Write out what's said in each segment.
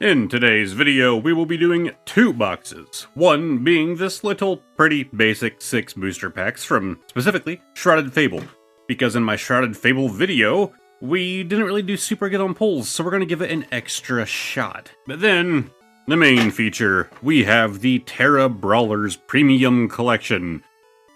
In today's video, we will be doing 2 boxes. One being this little, pretty basic 6 booster packs from, specifically, Shrouded Fable. Because in my Shrouded Fable video, we didn't really do super good on pulls, so we're going to give it an extra shot. But then, the main feature, we have the Tera Brawlers Premium Collection,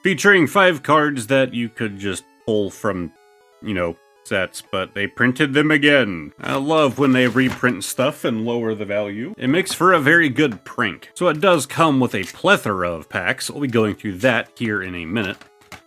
featuring 5 cards that you could just pull from, sets, but they printed them again. I love when they reprint stuff and lower the value. It makes for a very good prank. So it does come with a plethora of packs. We'll be going through that here in a minute.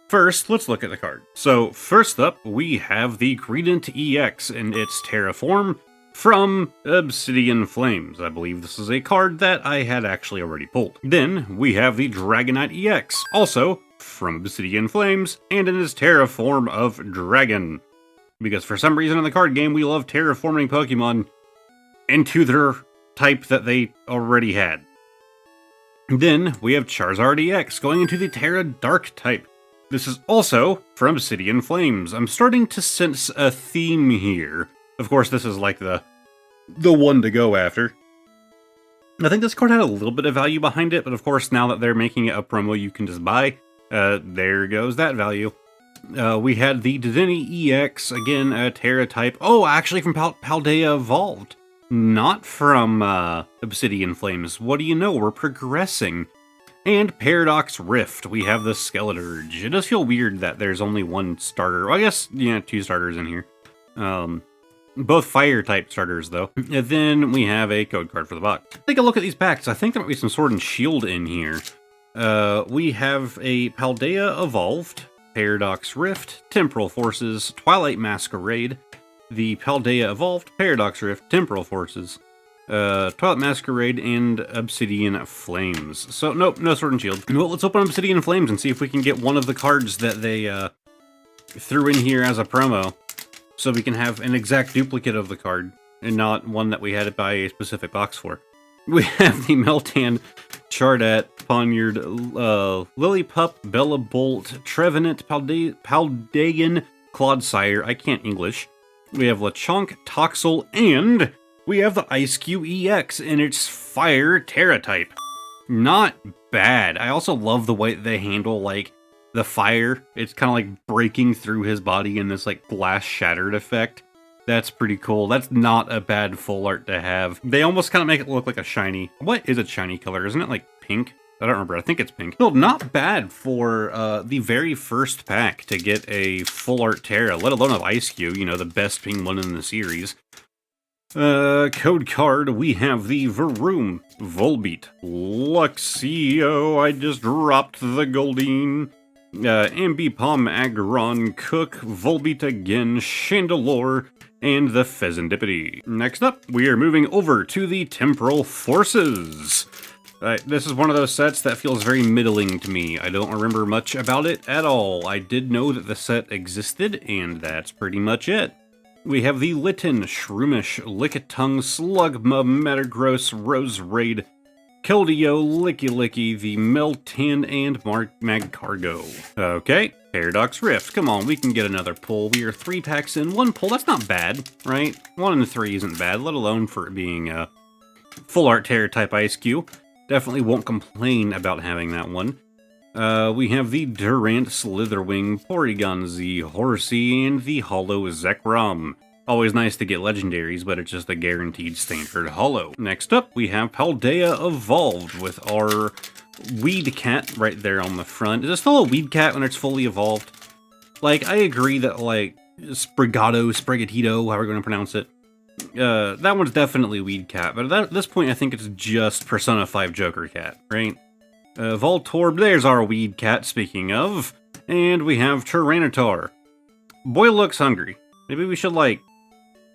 First, let's look at the card. So first up, we have the Greedent EX in its Tera form from Obsidian Flames. I believe this is a card that I had actually already pulled. Then we have the Dragonite EX, also from Obsidian Flames, and in its Tera form of Dragon. Because for some reason in the card game, we love terraforming Pokemon into their type that they already had. Then we have Charizard EX going into the Tera Dark type. This is also from Obsidian Flames. I'm starting to sense a theme here. Of course, this is like the one to go after. I think this card had a little bit of value behind it, but of course, now that they're making it a promo you can just buy, there goes that value. We had the Dedenne EX, again, a Tera type. Oh, actually from Paldea Evolved. Not from Obsidian Flames. What do you know? We're progressing. And Paradox Rift. We have the Skeleturge. It does feel weird that there's only one starter. Well, I guess, 2 starters in here. Both fire-type starters, though. And then we have a code card for the box. Take a look at these packs. I think there might be some Sword and Shield in here. We have a Paldea Evolved, Paradox Rift, Temporal Forces, Twilight Masquerade, the Paldea Evolved, Paradox Rift, Temporal Forces, Twilight Masquerade, and Obsidian Flames. So, nope, no Sword and Shield. Well, let's open Obsidian Flames and see if we can get one of the cards that they threw in here as a promo, so we can have an exact duplicate of the card, and not one that we had to buy a specific box for. We have the Meltan, Chardat, Poniard, Lillipup, Bella Bolt, Trevenant, Paldean, Clodsire, I can't English. We have Lechonk, Toxel, and we have the Ice-Q EX in its Fire Tera type. Not bad. I also love the way they handle, the fire. It's kind of like breaking through his body in this, glass shattered effect. That's pretty cool. That's not a bad full art to have. They almost kind of make it look like a shiny. What is a shiny color? Isn't it pink? I don't remember. I think it's pink. Still not bad for the very first pack to get a full art Tera, let alone of Ice-Q, the best pink one in the series. Code card, we have the Varoom, Volbeat, Luxio, I just dropped the Goldeen, Ambipom, Aggron, Cook, Volbeat again, Chandelure, and the Pheasantipity. Next up, we are moving over to the Temporal Forces. This is one of those sets that feels very middling to me. I don't remember much about it at all. I did know that the set existed, and that's pretty much it. We have the Litten, Shroomish, Lickitung, Slugma, Metagross, Roserade, Keldeo, Licky, the Meltan, and Magcargo. Okay, Paradox Rift. Come on, we can get another pull. We are 3 packs in, 1 pull. That's not bad, right? 1 and 3 isn't bad, let alone for it being a full art Tera type Ice-Q. Definitely won't complain about having that one. We have the Durant, Slitherwing, Porygon-Z, Horsey, and the Holo Zekrom. Always nice to get legendaries, but it's just a guaranteed standard holo. Next up, we have Paldea Evolved with our Weed Cat right there on the front. Is it still a Weed Cat when it's fully evolved? I agree that, Sprigatito, however you're going to pronounce it, that one's definitely Weed Cat, but at this point I think it's just Persona 5 Joker Cat, right? Voltorb, there's our Weed Cat, speaking of, and we have Tyranitar. Boy looks hungry. Maybe we should,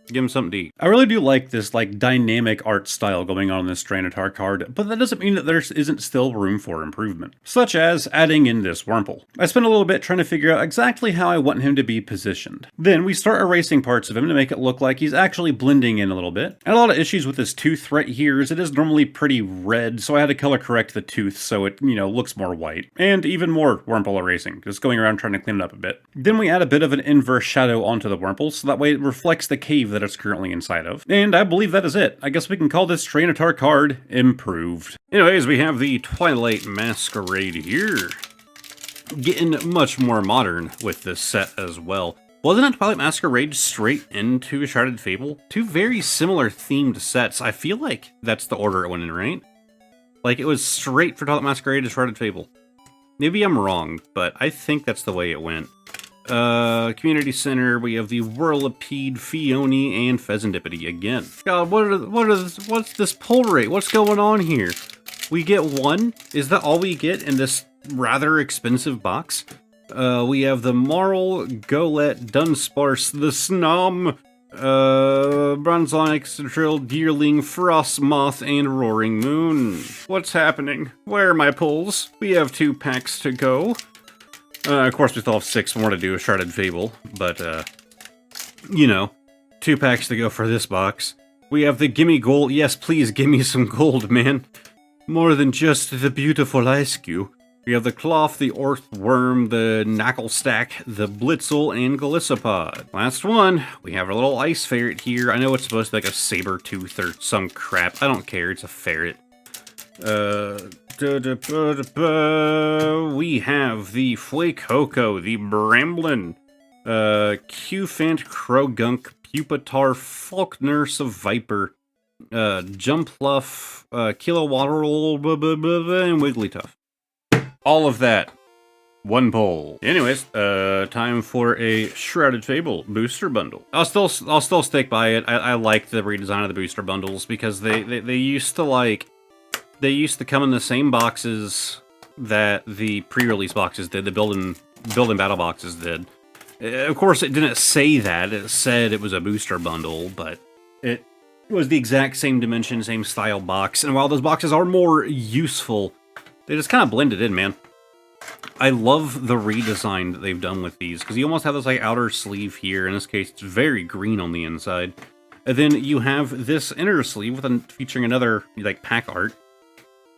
give him something to eat. I really do like this, dynamic art style going on in this Tyranitar card, but that doesn't mean that there isn't still room for improvement. Such as adding in this Wurmple. I spent a little bit trying to figure out exactly how I want him to be positioned. Then we start erasing parts of him to make it look like he's actually blending in a little bit. And a lot of issues with this tooth right here is it is normally pretty red, so I had to color correct the tooth so it, looks more white. And even more Wurmple erasing, just going around trying to clean it up a bit. Then we add a bit of an inverse shadow onto the Wurmple, so that way it reflects the cave that it's currently inside of. And I believe that is it. I guess we can call this Trainatar card improved. Anyways, we have the Twilight Masquerade here. Getting much more modern with this set as well. Wasn't it Twilight Masquerade straight into Shrouded Fable? Two very similar themed sets. I feel like that's the order it went in, right? Like, it was straight for Twilight Masquerade to Shrouded Fable. Maybe I'm wrong, but I think that's the way it went. Community Center, we have the Whirlipede, Fione, and Pheasantipity again. God, what's this pull rate? What's going on here? We get one? Is that all we get in this rather expensive box? We have the Marl, Golett, Dunsparce, the Snom, Bronzonic, Citril, Deerling, Frostmoth, and Roaring Moon. What's happening? Where are my pulls? We have 2 packs to go. Of course, we still have 6 more to do with Shrouded Fable, but, you know, 2 packs to go for this box. We have the Gimme Gold. Yes, please give me some gold, man. More than just the beautiful ice cube. We have the Cloth, the Orthworm, the Knacklestack, the Blitzel, and Galissapod. Last one, we have our little ice ferret here. I know it's supposed to be like a saber tooth or some crap. I don't care, it's a ferret. We have the Fuecoco, the Bramblin, Qfant, Krogunk, Pupitar, Falknurse, Viper, Jumpluff, Kilowattrel, and Wigglytuff. All of that. One pull. Anyways, time for a Shrouded Fable booster bundle. I'll still stick by it. I like the redesign of the booster bundles because they used to come in the same boxes that the pre-release boxes did, the build-in battle boxes did. Of course, it didn't say that. It said it was a booster bundle, but it was the exact same dimension, same style box. And while those boxes are more useful, they just kind of blended in, man. I love the redesign that they've done with these, because you almost have this like outer sleeve here. In this case, it's very green on the inside. And then you have this inner sleeve with featuring another like pack art.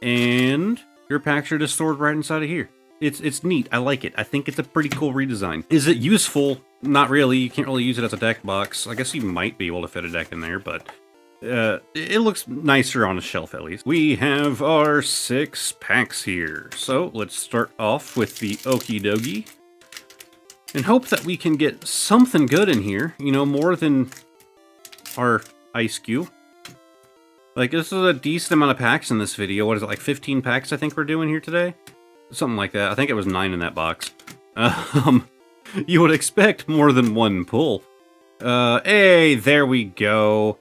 And your packs are just stored right inside of here. It's neat. I like it. I think it's a pretty cool redesign. Is it useful? Not really. You can't really use it as a deck box. I guess you might be able to fit a deck in there, but it looks nicer on a shelf, at least. We have our 6 packs here. So let's start off with the Okie Dokie. And hope that we can get something good in here. You know, more than our Ice Cube. Like, this is a decent amount of packs in this video. What is it, like 15 packs I think we're doing here today? Something like that. I think it was 9 in that box. You would expect more than one pull. Hey, there we go.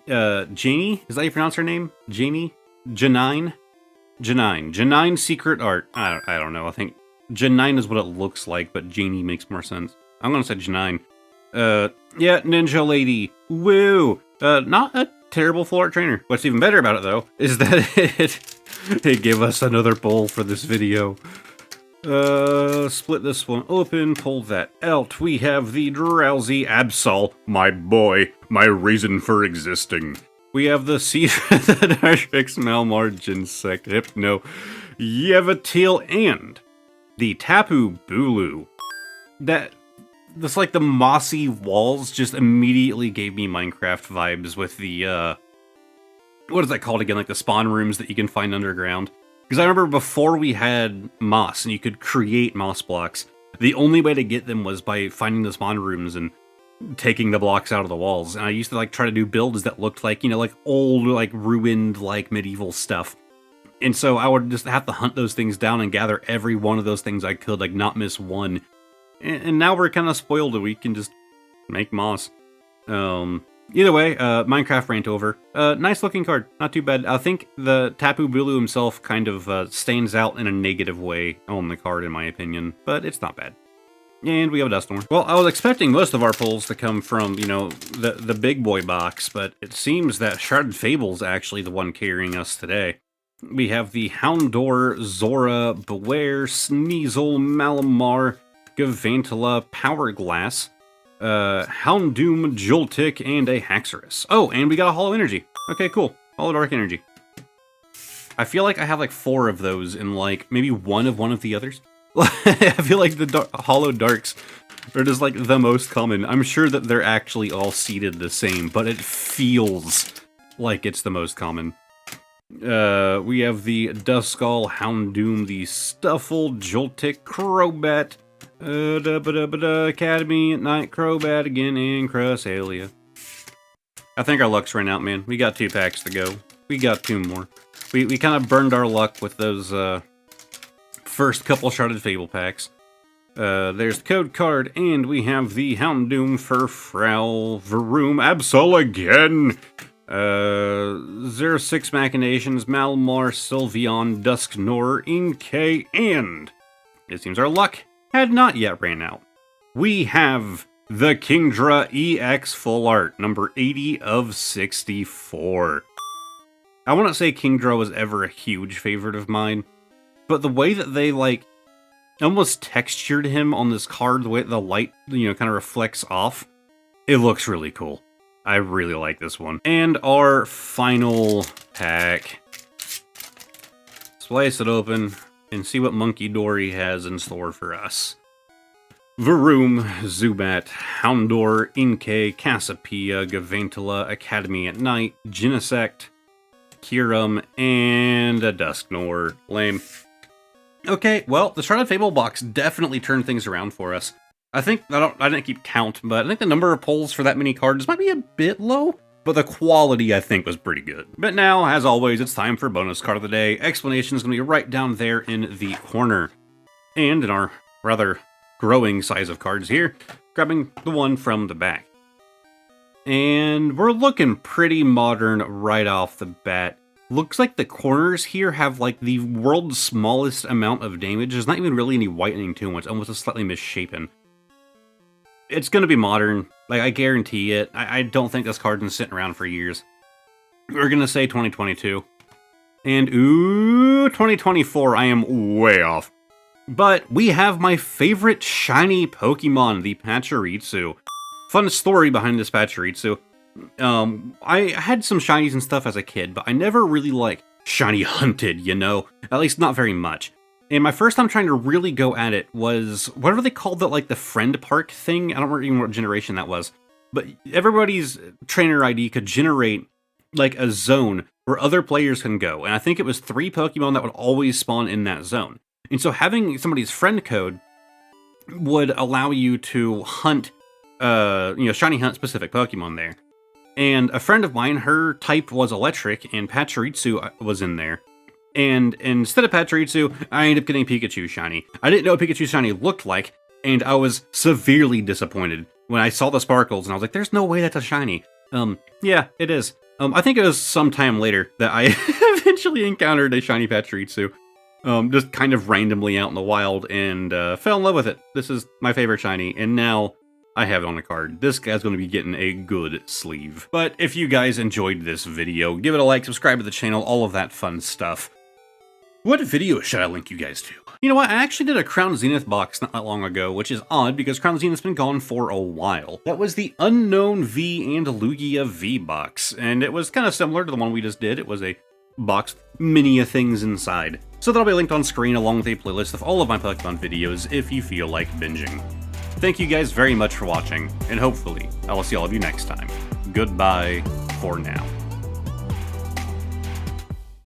Janie? Is that how you pronounce her name? Janie? Janine? Janine Secret Art. I don't know. I think Janine is what it looks like, but Janie makes more sense. I'm gonna say Janine. Yeah, Ninja Lady. Woo! Not a terrible full art trainer. What's even better about it, though, is that it gave us another pull for this video. Split this one open, pull that out. We have the Drowsy Absol, my boy, my reason for existing. We have the Cedra, the Dartrix, Malmar, Ginsect, Hypno, Yevatiel, and the Tapu Bulu. That's like the mossy walls just immediately gave me Minecraft vibes with the, what is that called again? Like the spawn rooms that you can find underground. Because I remember before we had moss and you could create moss blocks, the only way to get them was by finding the spawn rooms and taking the blocks out of the walls. And I used to like try to do builds that looked like, you know, like old, like ruined, like medieval stuff. And so I would just have to hunt those things down and gather every one of those things I could, like not miss one. And now we're kind of spoiled that we can just make moss. Either way, Minecraft rant over. Nice looking card, not too bad. I think the Tapu Bulu himself kind of stands out in a negative way on the card, in my opinion, but it's not bad. And we have a Dusknoir. Well, I was expecting most of our pulls to come from, you know, the big boy box, but it seems that Shrouded Fable's actually the one carrying us today. We have the Houndour, Zora, Beware, Sneasel, Malamar, Gavantula, Powerglass, Houndoom, Joltik, and a Haxorus. Oh, and we got a Hollow Energy. Okay, cool. Hollow Dark Energy. I feel like I have like 4 of those in like maybe one of the others. I feel like the Hollow Darks It is like the most common. I'm sure that they're actually all seated the same, but it feels like it's the most common. We have the Duskull, Houndoom, the Stuffle, Joltik, Crobat, Academy at Night, Crobat again, and Cresselia. I think our luck's ran out, man. We got 2 packs to go. We got 2 more. We kind of burned our luck with those first couple Shrouded Fable packs. There's the code card, and we have the Houndoom, Furfrou, Varoom, Absol again! 06 Machinations, Malamar, Sylveon, Dusknoir, Inkay, and it seems our luck had not yet ran out. We have the Kingdra EX Full Art, number 80 of 64. I wouldn't say Kingdra was ever a huge favorite of mine, but the way that they, like, almost textured him on this card, the way the light, you know, kind of reflects off, it looks really cool. I really like this one. And our final pack. Slice it open and see what Monkey Dory has in store for us. Varoom, Zubat, Houndour, Inkay, Cassiopeia, Gavantula, Academy at Night, Genesect, Kyurem, and a Dusknoir. Lame. Okay, well, the Shrouded Fable box definitely turned things around for us. I think, I didn't keep count, but I think the number of pulls for that many cards might be a bit low, but the quality, I think, was pretty good. But now, as always, it's time for bonus card of the day. Explanation is going to be right down there in the corner. And in our rather growing size of cards here, grabbing the one from the back. And we're looking pretty modern right off the bat. Looks like the corners here have like the world's smallest amount of damage. There's not even really any whitening to them. It's almost slightly misshapen. It's going to be modern. Like, I guarantee it. I don't think this card's been sitting around for years. We're going to say 2022. And, ooh, 2024. I am way off. But we have my favorite shiny Pokemon, the Pachirisu. Fun story behind this Pachirisu. I had some shinies and stuff as a kid, but I never really, like, shiny hunted, you know? At least not very much. And my first time trying to really go at it was, whatever they called that, like, the friend park thing? I don't remember even what generation that was. But everybody's trainer ID could generate, like, a zone where other players can go. And I think it was 3 Pokemon that would always spawn in that zone. And so having somebody's friend code would allow you to hunt, shiny hunt specific Pokemon there. And a friend of mine, her type was electric, and Pachirisu was in there. And instead of Pachirisu, I ended up getting Pikachu shiny. I didn't know what Pikachu shiny looked like, and I was severely disappointed when I saw the sparkles, and I was like, there's no way that's a shiny. Yeah, it is. I think it was sometime later that I eventually encountered a shiny Pachirisu. Just kind of randomly out in the wild, and fell in love with it. This is my favorite shiny, and now I have it on a card. This guy's going to be getting a good sleeve. But if you guys enjoyed this video, give it a like, subscribe to the channel, all of that fun stuff. What video should I link you guys to? You know what, I actually did a Crown Zenith box not that long ago, which is odd because Crown Zenith's been gone for a while. That was the Unknown V and Lugia V box, and it was kind of similar to the one we just did. It was a box with many things inside. So that'll be linked on screen along with a playlist of all of my Pokemon videos if you feel like binging. Thank you guys very much for watching, and hopefully I will see all of you next time. Goodbye for now.